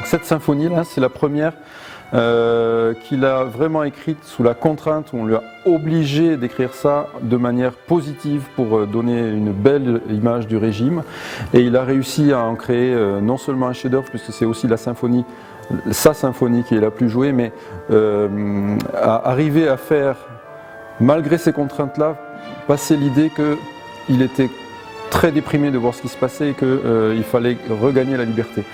Donc cette symphonie-là, c'est la première qu'il a vraiment écrite sous la contrainte, où on lui a obligé d'écrire ça de manière positive pour donner une belle image du régime. Et il a réussi à en créer non seulement un chef-d'œuvre, puisque c'est aussi la symphonie, sa symphonie qui est la plus jouée, mais à arriver à faire, malgré ces contraintes-là, passer l'idée qu'il était très déprimé de voir ce qui se passait et qu'il fallait regagner la liberté.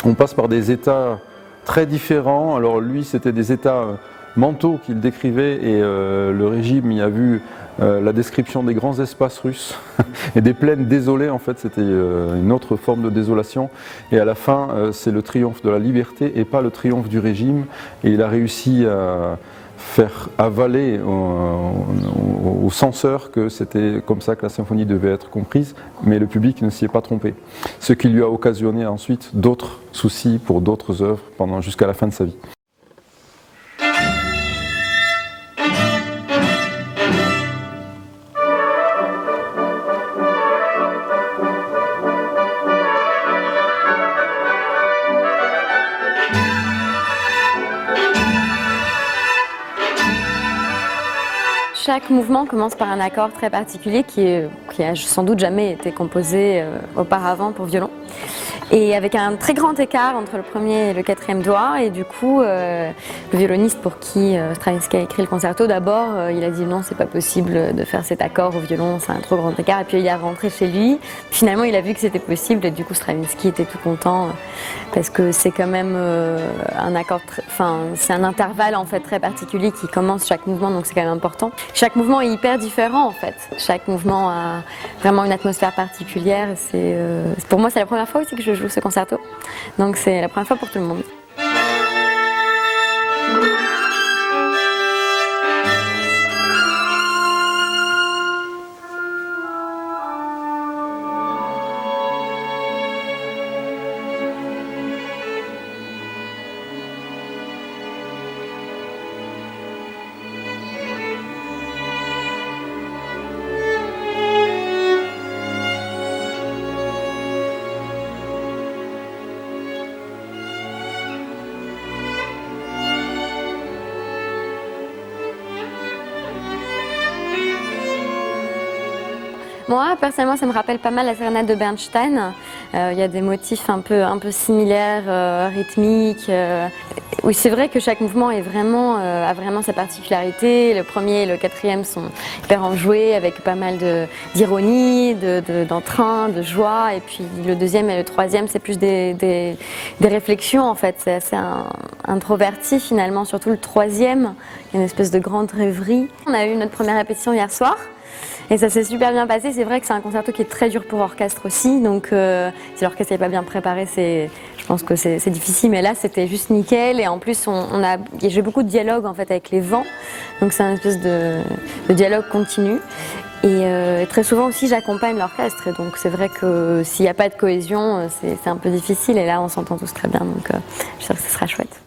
On passe par des états très différents. Alors lui, c'était des états mentaux qu'il décrivait et le régime y a vu la description des grands espaces russes et des plaines désolées. En fait, c'était une autre forme de désolation. Et à la fin, c'est le triomphe de la liberté et pas le triomphe du régime. Et il a réussi à faire avaler aux censeurs que c'était comme ça que la symphonie devait être comprise, mais le public ne s'y est pas trompé. Ce qui lui a occasionné ensuite d'autres soucis pour d'autres œuvres jusqu'à la fin de sa vie. Chaque mouvement commence par un accord très particulier qui a sans doute jamais été composé auparavant pour violon. Et avec un très grand écart entre le premier et le quatrième doigt. Et du coup, le violoniste pour qui Stravinsky a écrit le concerto, d'abord, il a dit non, c'est pas possible de faire cet accord au violon, c'est un trop grand écart. Et puis il est rentré chez lui. Finalement, il a vu que c'était possible et du coup, Stravinsky était tout content parce que c'est quand même un accord, c'est un intervalle en fait très particulier qui commence chaque mouvement, donc c'est quand même important. Chaque mouvement est hyper différent en fait. Chaque mouvement a vraiment une atmosphère particulière. Pour moi, c'est la première fois aussi que je joue ce concerto, donc c'est la première fois pour tout le monde. Moi, personnellement, ça me rappelle pas mal la sérénade de Bernstein. Il y a des motifs un peu similaires, rythmiques. Oui, c'est vrai que chaque mouvement a vraiment sa particularité. Le premier et le quatrième sont hyper enjoués, avec pas mal d'ironie, d'entrain, de joie. Et puis le deuxième et le troisième, c'est plus des réflexions en fait. C'est assez introverti finalement, surtout le troisième, il y a une espèce de grande rêverie. On a eu notre première répétition hier soir. Et ça s'est super bien passé. C'est vrai que c'est un concerto qui est très dur pour orchestre aussi. Donc si l'orchestre n'est pas bien préparé, je pense que c'est difficile. Mais là, c'était juste nickel. Et en plus, j'ai beaucoup de dialogue en fait avec les vents. Donc c'est une espèce de dialogue continu. Et très souvent aussi, j'accompagne l'orchestre. Et donc c'est vrai que s'il n'y a pas de cohésion, c'est un peu difficile. Et là, on s'entend tous très bien. Donc j'espère que ce sera chouette.